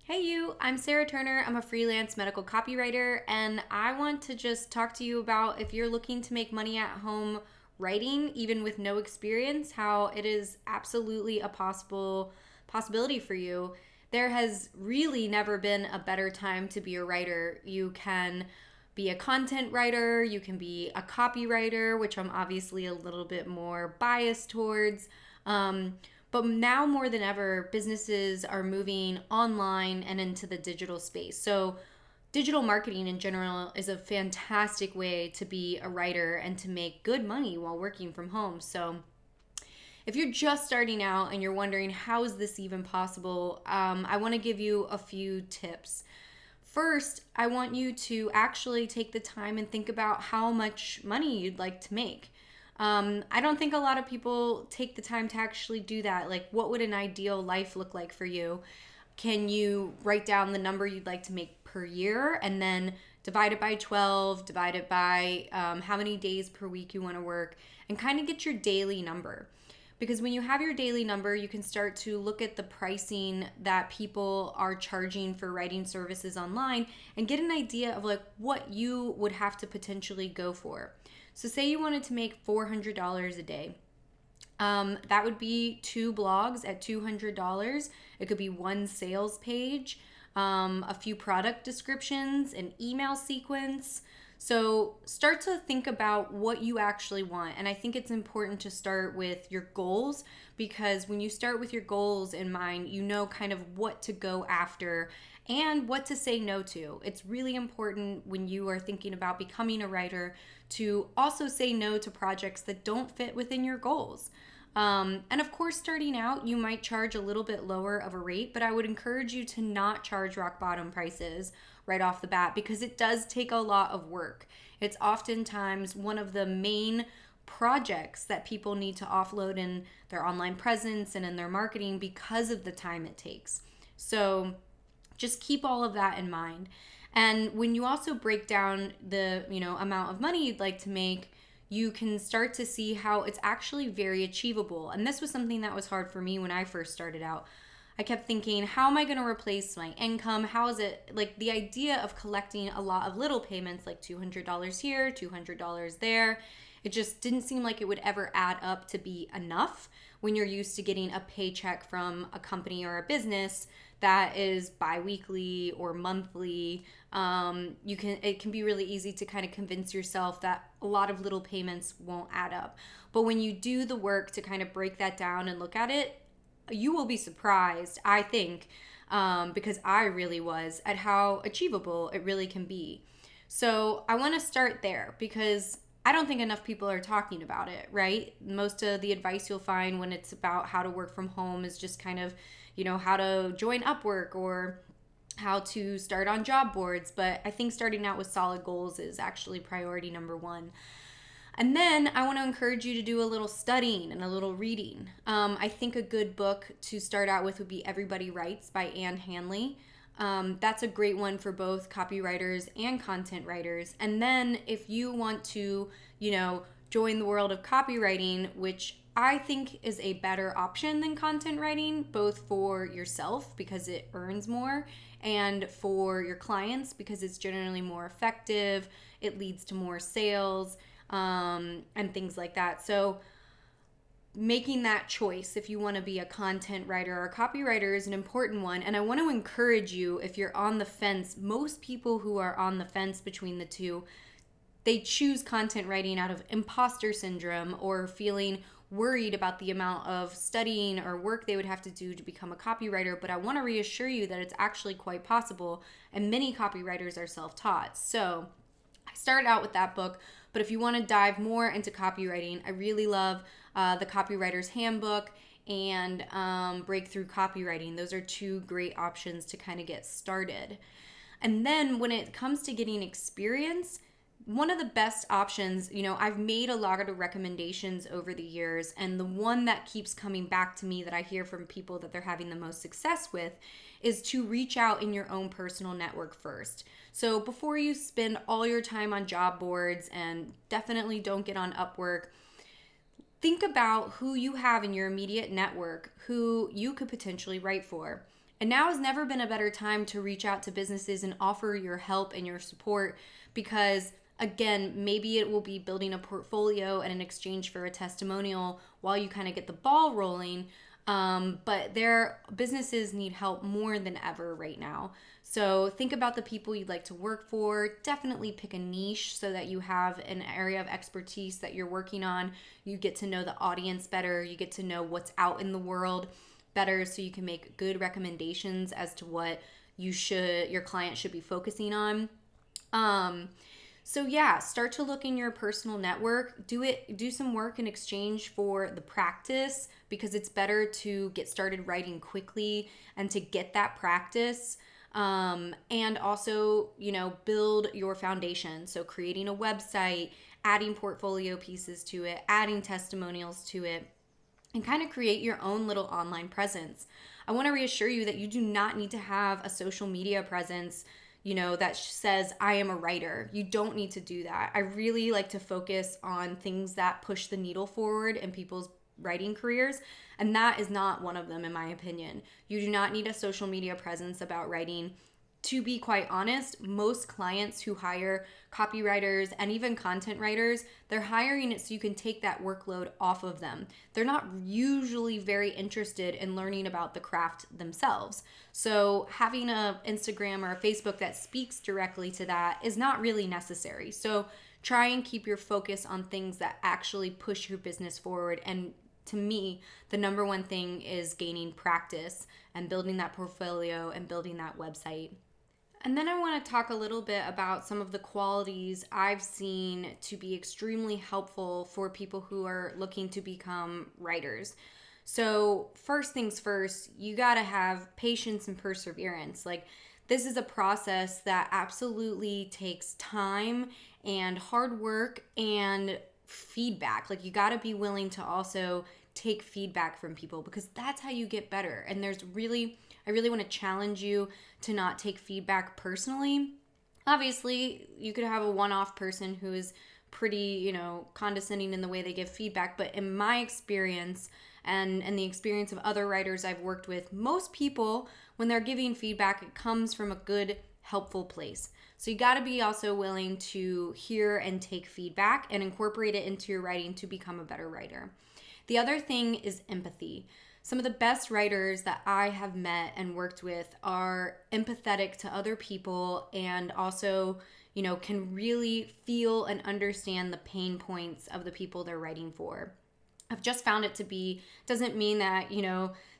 Hey you, I'm Sarah Turner. I'm a freelance medical copywriter, and I want to just talk to you about if you're looking to make money at home writing, even with no experience, how it is absolutely a possibility for you. There has really never been a better time to be a writer. You can be a content writer, you can be a copywriter, which I'm obviously a little bit more biased towards. But now more than ever, businesses are moving online and into the digital space. So, digital marketing in general is a fantastic way to be a writer and to make good money while working from home. So, if you're just starting out and you're wondering how is this even possible, I want to give you a few tips. First, I want you to actually take the time and think about how much money you'd like to make. I don't think a lot of people take the time to actually do that. Like, what would an ideal life look like for you? Can you write down the number you'd like to make per year and then divide it by 12, divide it by how many days per week you want to work, and kind of get your daily number? Because when you have your daily number, you can start to look at the pricing that people are charging for writing services online and get an idea of like what you would have to potentially go for. So say you wanted to make $400 a day. That would be 2 blogs at $200. It could be one sales page, a few product descriptions, an email sequence. So start to think about what you actually want. And I think it's important to start with your goals, because when you start with your goals in mind, you know kind of what to go after and what to say no to. It's really important when you are thinking about becoming a writer to also say no to projects that don't fit within your goals. And of course, starting out, you might charge a little bit lower of a rate, but I would encourage you to not charge rock bottom prices right off the bat, because it does take a lot of work. It's oftentimes one of the main projects that people need to offload in their online presence and in their marketing because of the time it takes. So just keep all of that in mind. And when you also break down the, amount of money you'd like to make, you can start to see how it's actually very achievable. And this was something that was hard for me when I first started out. I kept thinking, how am I going to replace my income? How is it like the idea of collecting a lot of little payments like $200 here, $200 there? It just didn't seem like it would ever add up to be enough when you're used to getting a paycheck from a company or a business that is bi-weekly or monthly. It can be really easy to kind of convince yourself that a lot of little payments won't add up. But when you do the work to kind of break that down and look at it, you will be surprised, I think, because I really was, at how achievable it really can be. So I want to start there because I don't think enough people are talking about it, right? Most of the advice you'll find when it's about how to work from home is just kind of, how to join Upwork or how to start on job boards. But I think starting out with solid goals is actually priority number one. And then I want to encourage you to do a little studying and a little reading. I think a good book to start out with would be Everybody Writes by Anne Hanley. That's a great one for both copywriters and content writers. And then if you want to, join the world of copywriting, which I think is a better option than content writing, both for yourself because it earns more and for your clients because it's generally more effective, it leads to more sales, and things like that. So making that choice if you want to be a content writer or a copywriter is an important one. And I want to encourage you, if you're on the fence, most people who are on the fence between the two, they choose content writing out of imposter syndrome or feeling worried about the amount of studying or work they would have to do to become a copywriter. But I want to reassure you that it's actually quite possible, and many copywriters are self-taught. So I started out with that book, but if you want to dive more into copywriting, I really love the Copywriter's Handbook and Breakthrough Copywriting. Those are two great options to kind of get started. And then when it comes to getting experience, one of the best options, I've made a lot of recommendations over the years, and the one that keeps coming back to me that I hear from people that they're having the most success with is to reach out in your own personal network first. So before you spend all your time on job boards, and definitely don't get on Upwork, think about who you have in your immediate network who you could potentially write for. And now has never been a better time to reach out to businesses and offer your help and your support because, again, maybe it will be building a portfolio and in exchange for a testimonial while you kind of get the ball rolling. But their businesses need help more than ever right now. So think about the people you'd like to work for. Definitely pick a niche so that you have an area of expertise that you're working on. You get to know the audience better. You get to know what's out in the world better so you can make good recommendations as to what your client should be focusing on. So yeah, start to look in your personal network. Do some work in exchange for the practice because it's better to get started writing quickly and to get that practice. And also, build your foundation. So creating a website, adding portfolio pieces to it, adding testimonials to it, and kind of create your own little online presence. I want to reassure you that you do not need to have a social media presence, that says I am a writer. You don't need to do that. I really like to focus on things that push the needle forward in people's writing careers, and that is not one of them in my opinion. You do not need a social media presence about writing. To be quite honest, most clients who hire copywriters and even content writers, they're hiring it so you can take that workload off of them. They're not usually very interested in learning about the craft themselves. So having an Instagram or a Facebook that speaks directly to that is not really necessary. So try and keep your focus on things that actually push your business forward. And to me, the number one thing is gaining practice and building that portfolio and building that website. And then I want to talk a little bit about some of the qualities I've seen to be extremely helpful for people who are looking to become writers. So first things first, you got to have patience and perseverance. Like, this is a process that absolutely takes time and hard work and feedback. Like, you got to be willing to also take feedback from people because that's how you get better. And I really want to challenge you to not take feedback personally. Obviously, you could have a one-off person who is pretty, condescending in the way they give feedback. But in my experience and the experience of other writers I've worked with, most people, when they're giving feedback, it comes from a good, helpful place. So you got to be also willing to hear and take feedback and incorporate it into your writing to become a better writer. The other thing is empathy. Some of the best writers that I have met and worked with are empathetic to other people and also, can really feel and understand the pain points of the people they're writing for. I've just found it to be, doesn't mean that,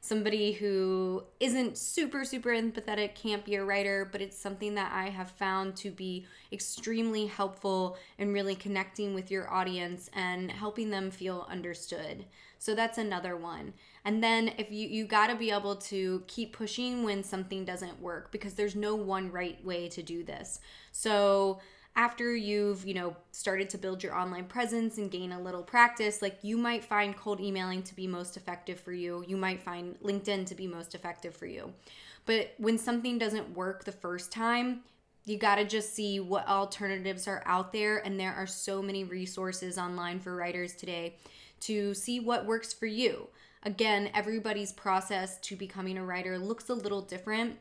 somebody who isn't super, super empathetic can't be a writer, but it's something that I have found to be extremely helpful in really connecting with your audience and helping them feel understood. So that's another one. And then if you got to be able to keep pushing when something doesn't work because there's no one right way to do this. So after you've, started to build your online presence and gain a little practice, like, you might find cold emailing to be most effective for you. You might find LinkedIn to be most effective for you. But when something doesn't work the first time, you got to just see what alternatives are out there. And there are so many resources online for writers today to see what works for you. Again, everybody's process to becoming a writer looks a little different,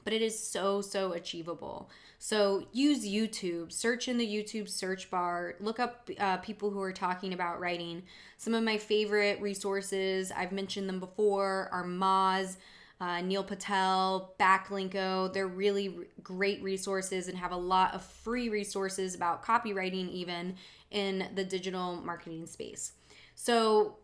but it is so, so achievable. So use YouTube, search in the YouTube search bar, look up people who are talking about writing. Some of my favorite resources, I've mentioned them before, are Moz, Neil Patel, Backlinko. They're really great resources and have a lot of free resources about copywriting even in the digital marketing space. So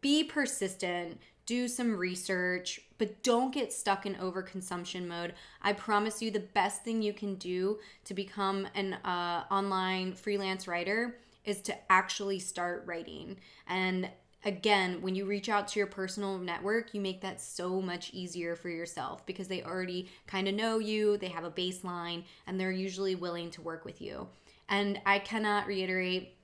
be persistent, do some research, but don't get stuck in overconsumption mode. I promise you the best thing you can do to become an online freelance writer is to actually start writing. And again, when you reach out to your personal network, you make that so much easier for yourself because they already kind of know you, they have a baseline, and they're usually willing to work with you. And I cannot reiterate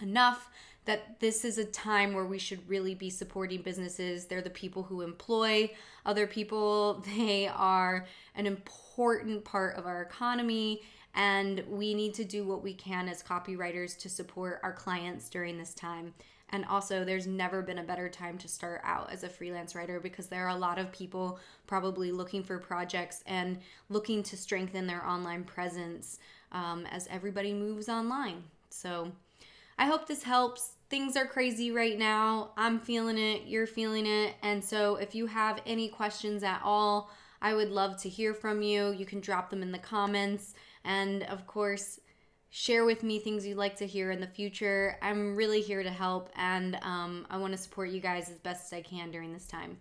enough that this is a time where we should really be supporting businesses. They're the people who employ other people. They are an important part of our economy, and we need to do what we can as copywriters to support our clients during this time. And also, there's never been a better time to start out as a freelance writer because there are a lot of people probably looking for projects and looking to strengthen their online presence as everybody moves online. So I hope this helps. Things are crazy right now. I'm feeling it. You're feeling it. And so if you have any questions at all, I would love to hear from you. You can drop them in the comments. And of course, share with me things you'd like to hear in the future. I'm really here to help, and I want to support you guys as best as I can during this time.